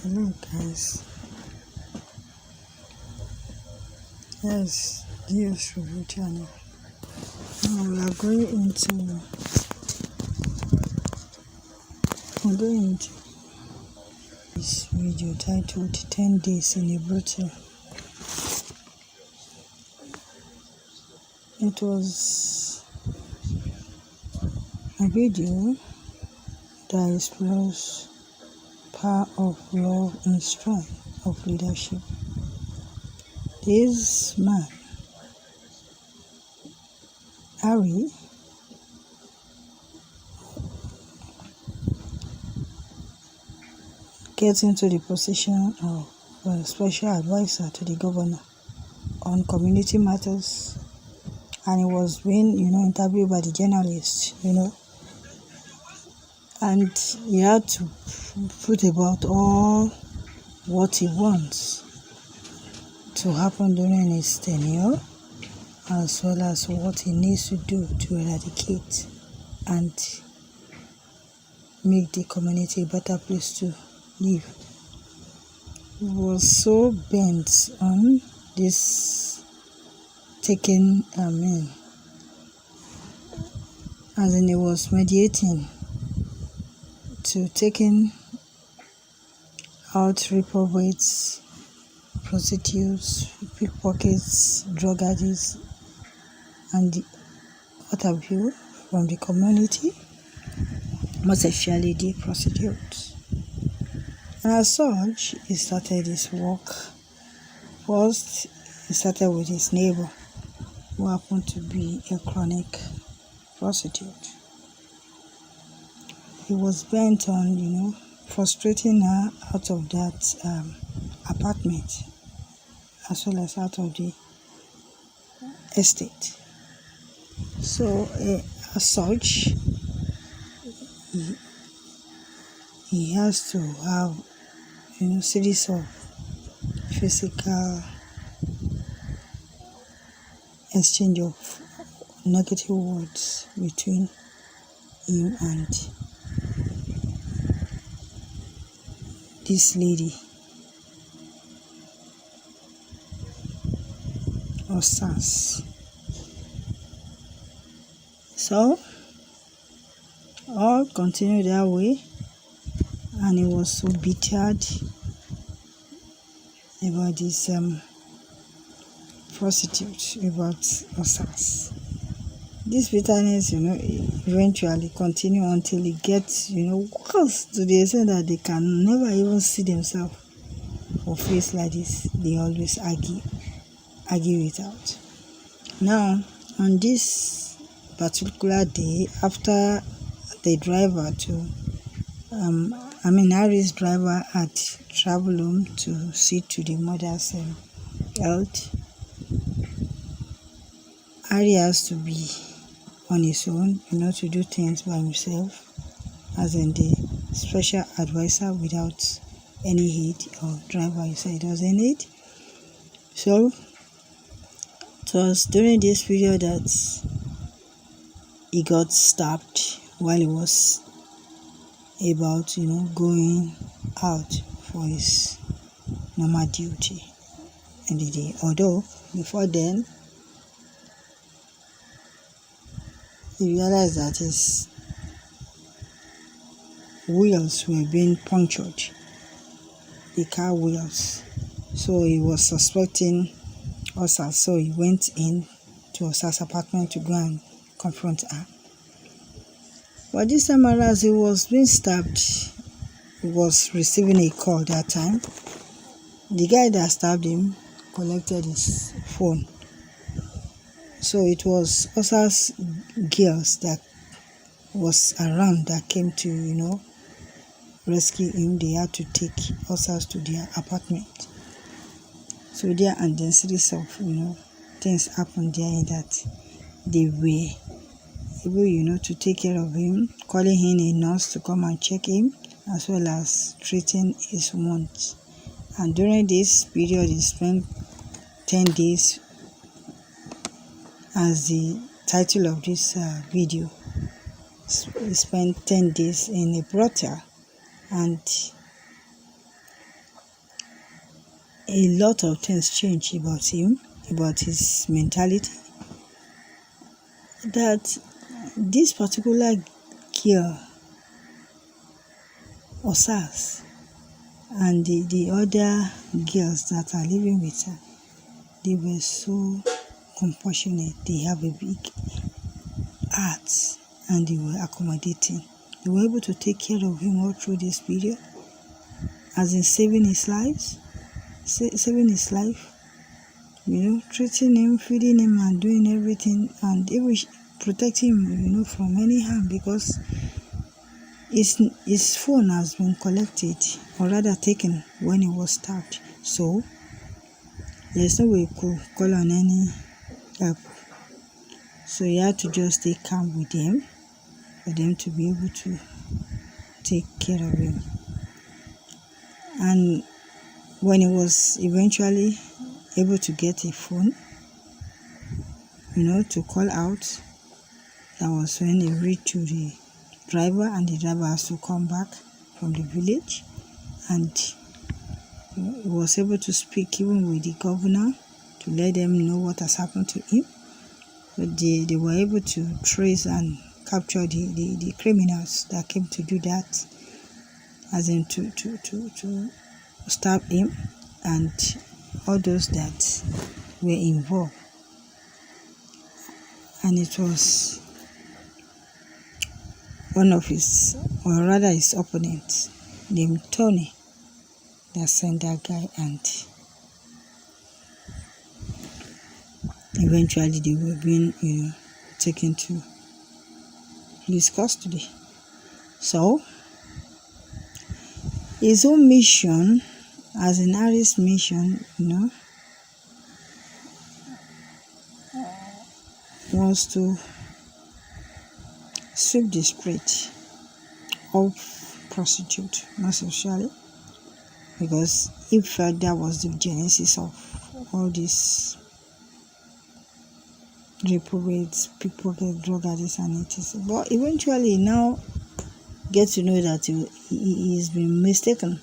Hello guys, yes, News Review channel. Now we are going into this video titled 10 Days in a Brothel. It was a video that explores power of love and strength of leadership. This man, Harry, gets into the position of a special advisor to the governor on community matters, and he was being, interviewed by the journalists, and he had to put about all what he wants to happen during his tenure, as well as what he needs to do to eradicate and make the community a better place to live. He was so bent on this taking, as in he was mediating to taking out reprobates, prostitutes, pickpockets, drug addicts, and what have you from the community, most especially the prostitutes. And as such, he started his work. First, he started with his neighbor, who happened to be a chronic prostitute. He was bent on, frustrating her out of that apartment, as well as out of the estate. So, as such, he has to have, series of physical exchange of negative words between him and this lady, Osas. So, all continued that way, and he was so bittered about this prostitute, about Osas. This bitterness, eventually continue until it gets, worse to the extent that they can never even see themselves or face like this. They always argue it out. Now, on this particular day, after the driver Harry's driver had traveled home to see to the mother's health, Harry has to be on his own, to do things by himself, as in the special advisor without any aid or driver. He said he doesn't need. So, it was during this period that he got stabbed while he was about, going out for his normal duty in the day. Although, before then, he realized that his wheels were being punctured, the car wheels. So he was suspecting Osas, so he went in to Osas' apartment to go and confront her. But this time around, as he was being stabbed, he was receiving a call that time. The guy that stabbed him collected his phone. So it was Osas' girls that was around that came to, rescue him. They had to take Osas to their apartment. So there, and then series of, things happened there in that they were able, to take care of him, calling in a nurse to come and check him, as well as treating his wounds. And during this period, he spent 10 days, as the title of this video. He spent 10 days in a brothel, and a lot of things changed about him, about his mentality. That this particular girl, Osas, and the other girls that are living with her, they were so compassionate. They have a big heart and they were accommodating. They were able to take care of him all through this period, as in saving his life, treating him, feeding him, and doing everything, and even protecting him, from any harm, because his phone has been collected, or rather taken, when he was stabbed. So there's no way he could call on any help. So he had to just stay calm with them for them to be able to take care of him. And when he was eventually able to get a phone, to call out, that was when he reached to the driver, and the driver has to come back from the village, and he was able to speak even with the governor to let them know what has happened to him. But they were able to trace and capture the criminals that came to do that, as in to stab him, and all those that were involved. And it was one of his, or rather his opponents, named Tony, that sent that guy, and eventually they were being, taken to police custody. So his own mission, as in Harry's mission, was to sweep the street of prostitute, most especially, because he felt that was the genesis of all these reprobates, pickpockets, drug addicts, and etc. But eventually now get to know that he has been mistaken,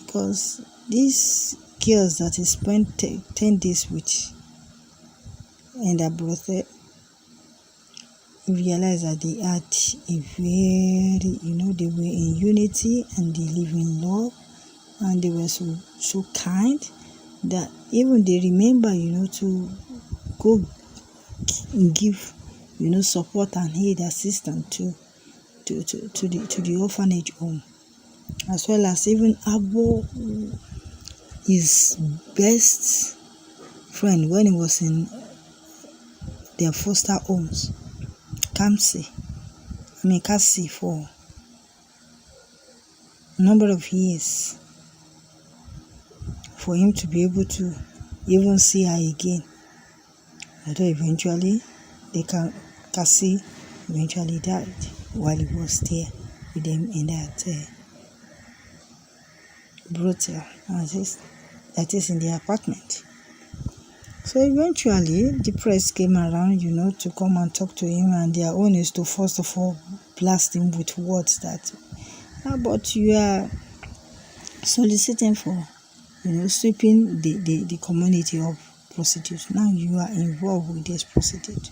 because these girls that he spent 10 days with in that brothel, realized that they had a very, they were in unity, and they live in love, and they were so kind that even they remember, to go give, support and aid, assistance to the orphanage home, as well as even Abo, his best friend when he was in their foster homes, Kasi for a number of years, for him to be able to even see her again. Although eventually, Kasi eventually died while he was there with them in that Brothel, that is in the apartment. So eventually, the press came around, to come and talk to him, and their own is to first of all blast him with words that, but you are soliciting for, sweeping the community of prostitutes. Now you are involved with this prostitute.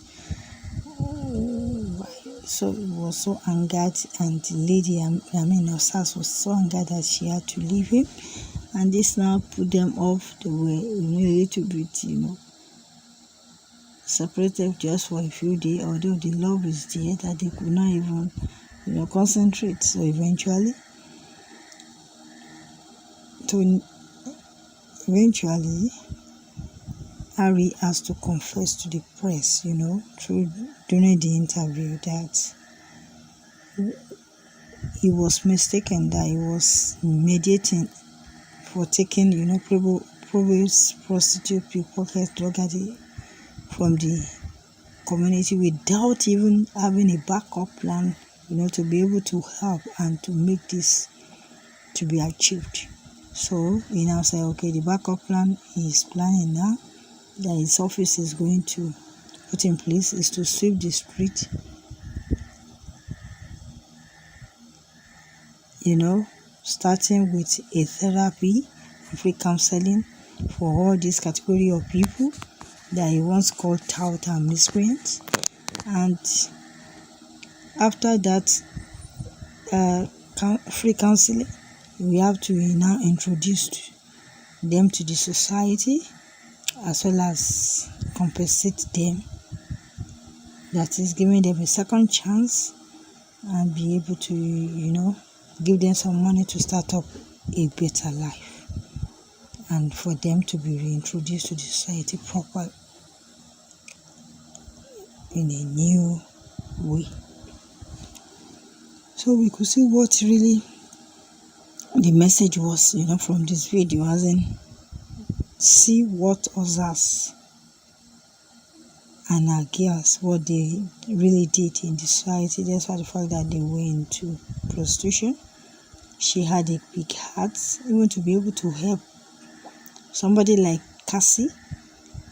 So he was so angered, and the lady, Osas, was so angered that she had to leave him, and this now put them off. They were, a little bit, separated just for a few days, although the love is there, that they could not even, concentrate. So eventually, Harry has to confess to the press, during the interview, that he was mistaken, that he was mediating for taking, prostitute, pickpocket, drug addict from the community without even having a backup plan, to be able to help and to make this to be achieved. So he now said, okay, the backup plan he is planning now, that his office is going to put in place, is to sweep the street, starting with a therapy free counseling for all this category of people that he once called tout and miscreants. And after that free counseling, we have to now introduce them to the society, as well as compensate them, that is giving them a second chance, and be able to give them some money to start up a better life, and for them to be reintroduced to the society proper in a new way. So we could see what really the message was, from this video, as in see what Osas and our girls, what they really did in the society, despite the fact that they went into prostitution. She had a big heart, even to be able to help somebody like Cassie,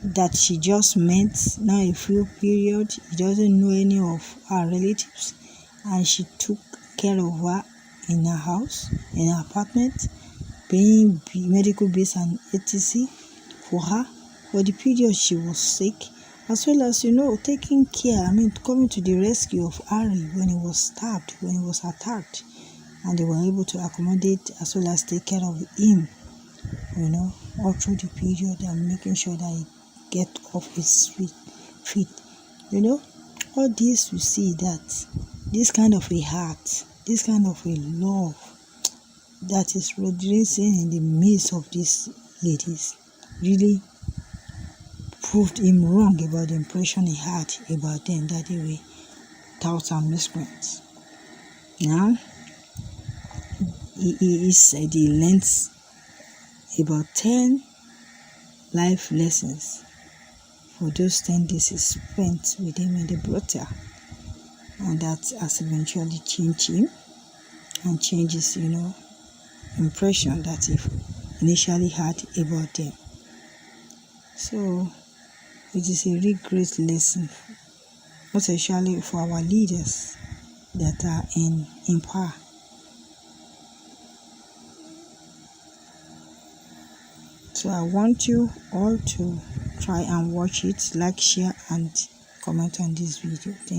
that she just met now a few period. He doesn't know any of her relatives, and she took care of her in her house, in her apartment, paying medical bills and etc. for her for the period she was sick, as well as taking care, coming to the rescue of Harry when he was stabbed, when he was attacked, and they were able to accommodate as well as take care of him, all through the period, and making sure that he get off his feet. All this, you see that this kind of a heart, this kind of a love that is radiating in the midst of these ladies really proved him wrong about the impression he had about them, that they were touts and miscreants. Now, he said he learned about 10 life lessons for those 10 days he spent with him in the brothel, and that has eventually changed him and changes, impression that he initially had about them. So it is a really great lesson, most especially for our leaders that are in power. So I want you all to try and watch it, like, share, and comment on this video. Thank you.